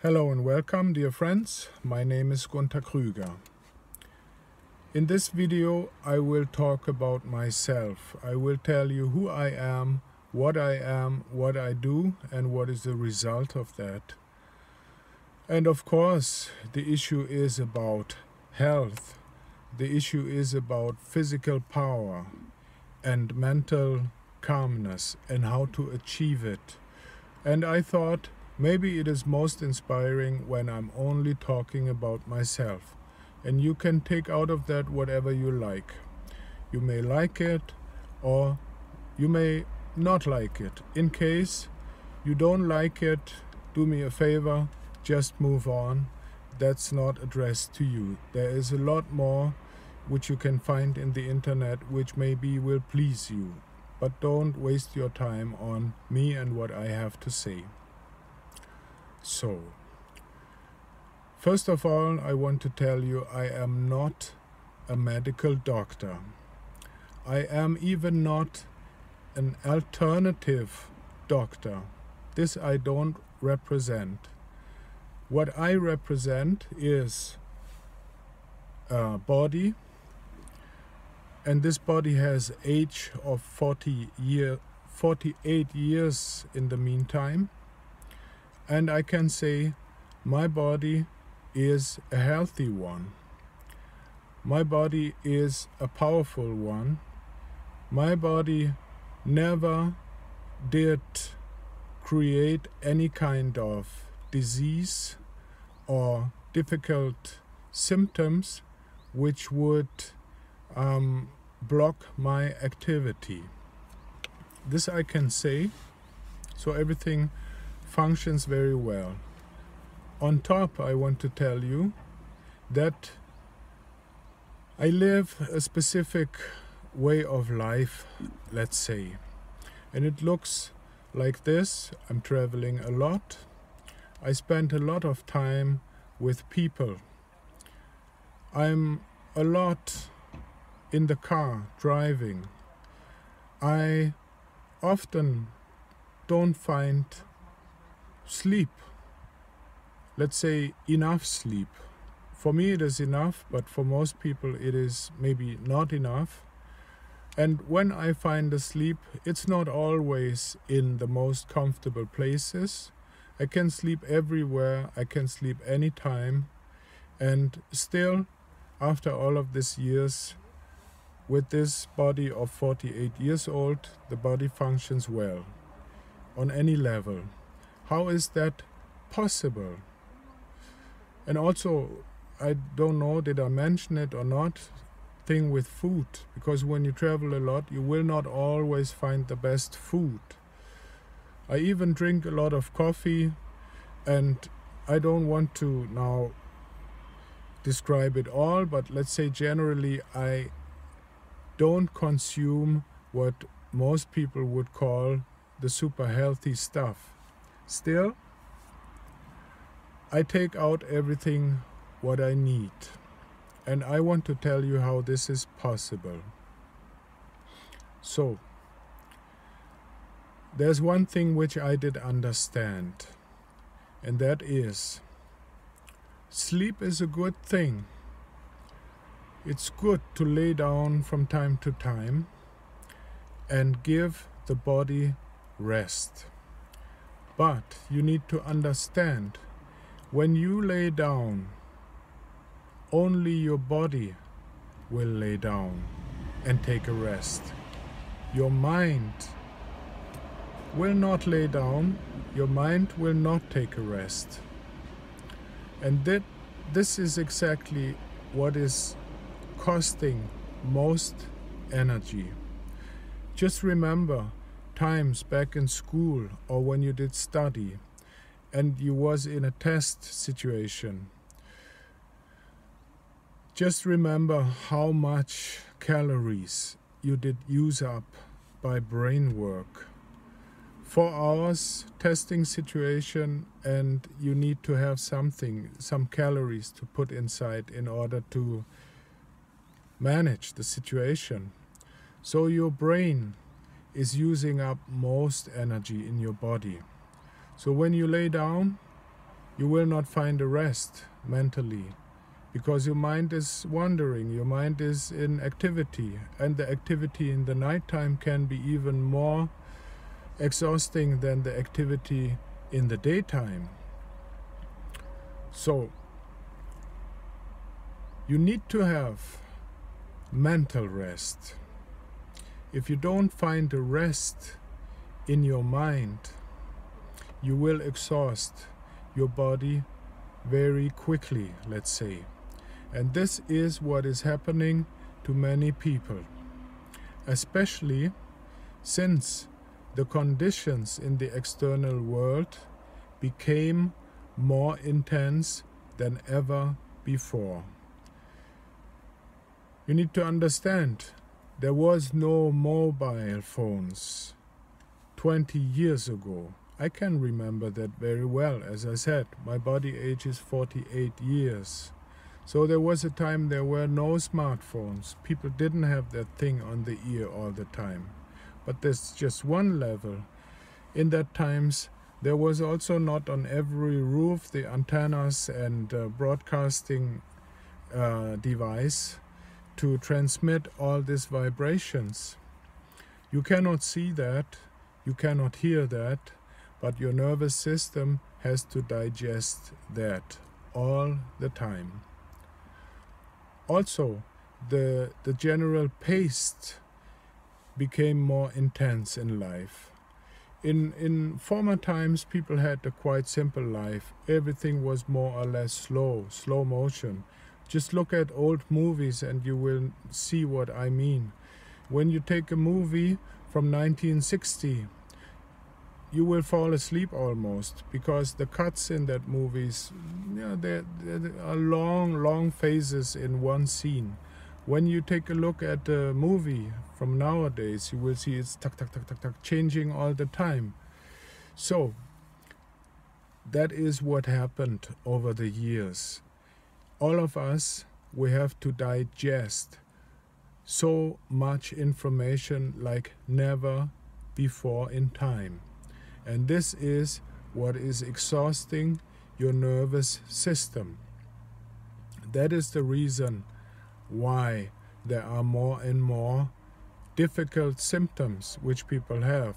Hello and welcome, dear friends. My name is Gunther Krüger. In this video I will talk about myself. I will tell you who I am, what I do, and what is the result of that. And of course, the issue is about health. The issue is about physical power and mental calmness and how to achieve it. And I thought maybe it is most inspiring when I'm only talking about myself. And you can take out of that whatever you like. You may like it or you may not like it. In case you don't like it, do me a favor, just move on. That's not addressed to you. There is a lot more which you can find in the internet which maybe will please you. But don't waste your time on me and what I have to say. So, first of all, I want to tell you I am not a medical doctor. I am even not an alternative doctor. This I don't represent. What I represent is a body, and this body has age of 48 years in the meantime. And I can say my body is a healthy one. My body is a powerful one. My body never did create any kind of disease or difficult symptoms which would block my activity. This I can say, so everything functions very well. On top, I want to tell you that I live a specific way of life, let's say, and it looks like this. I'm traveling a lot. I spend a lot of time with people. I'm a lot in the car driving. I often don't find sleep, let's say enough sleep. For me it is enough, but for most people it is maybe not enough. And when I find the sleep, it's not always in the most comfortable places. I can sleep everywhere, I can sleep anytime, and still, after all of these years, with this body of 48 years old, the body functions well on any level. How is that possible? And also, I don't know, did I mention it or not, thing with food. Because when you travel a lot, you will not always find the best food. I even drink a lot of coffee, and I don't want to now describe it all, but let's say generally I don't consume what most people would call the super healthy stuff. Still, I take out everything what I need, and I want to tell you how this is possible. So, there's one thing which I did understand, and that is, sleep is a good thing. It's good to lay down from time to time and give the body rest. But you need to understand, when you lay down, only your body will lay down and take a rest. Your mind will not lay down, your mind will not take a rest. And this is exactly what is costing most energy. Just remember times back in school or when you did study and you was in a test situation. Just remember how much calories you did use up by brain work. 4 hours testing situation, and you need to have some calories to put inside in order to manage the situation. So your brain is using up most energy in your body. So when you lay down, you will not find a rest mentally, because your mind is wandering, your mind is in activity, and the activity in the nighttime can be even more exhausting than the activity in the daytime. So you need to have mental rest. If you don't find a rest in your mind, you will exhaust your body very quickly, let's say. And this is what is happening to many people, especially since the conditions in the external world became more intense than ever before. You need to understand, there was no mobile phones 20 years ago. I can remember that very well. As I said, my body age is 48 years. So there was a time there were no smartphones. People didn't have that thing on the ear all the time. But there's just one level. In that times, there was also not on every roof the antennas and broadcasting device to transmit all these vibrations. You cannot see that, you cannot hear that, but your nervous system has to digest that all the time. Also, the general pace became more intense in life. In former times, people had a quite simple life. Everything was more or less slow motion. Just look at old movies and you will see what I mean. When you take a movie from 1960, you will fall asleep almost, because the cuts in that movies, there are long phases in one scene. When you take a look at a movie from nowadays, you will see it's tuck, changing all the time. So that is what happened over the years. All of us, we have to digest so much information like never before in time. And this is what is exhausting your nervous system. That is the reason why there are more and more difficult symptoms which people have.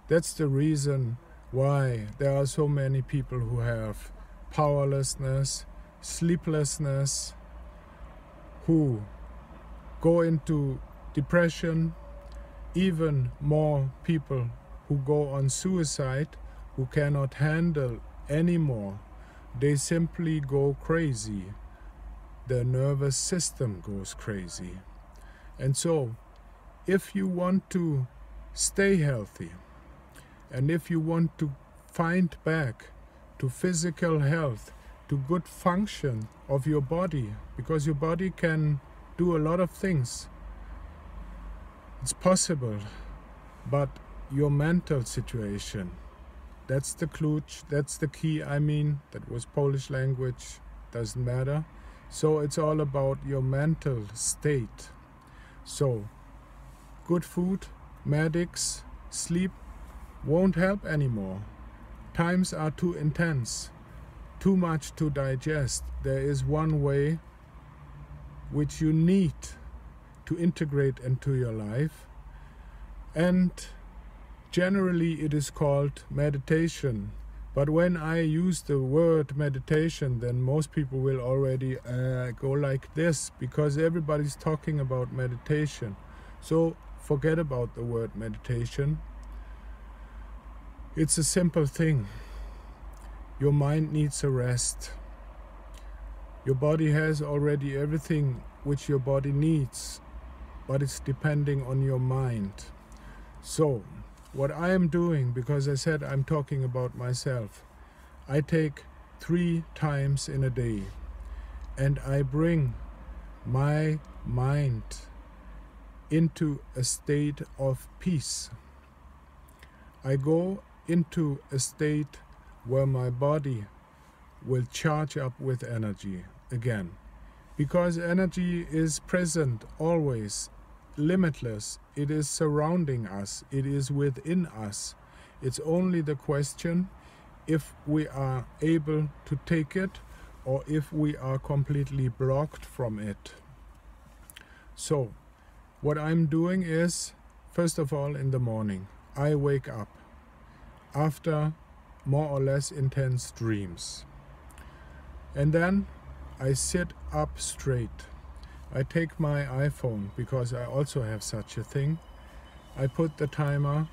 That's the reason why there are so many people who have powerlessness, sleeplessness, who go into depression, even more people who go on suicide, who cannot handle anymore. They simply go crazy. Their nervous system goes crazy. And so, if you want to stay healthy, and if you want to find back to physical health, to good function of your body, because your body can do a lot of things. It's possible, but your mental situation, that's the clue, that's the key. I mean, that was Polish language, doesn't matter. So it's all about your mental state. So good food, medics, sleep won't help anymore. Times are too intense, too much to digest. There is one way which you need to integrate into your life, and generally it is called meditation. But when I use the word meditation, then most people will already go like this, because everybody's talking about meditation. So forget about the word meditation. It's a simple thing. Your mind needs a rest. Your body has already everything which your body needs, but it's depending on your mind. So what I am doing, because I said I'm talking about myself, I take 3 times in a day and I bring my mind into a state of peace. I go into a state where my body will charge up with energy again, because energy is present always, limitless. It is surrounding us, it is within us. It's only the question if we are able to take it or if we are completely blocked from it. So what I'm doing is, first of all, in the morning, I wake up after more or less intense dreams. And then I sit up straight. I take my iPhone, because I also have such a thing. I put the timer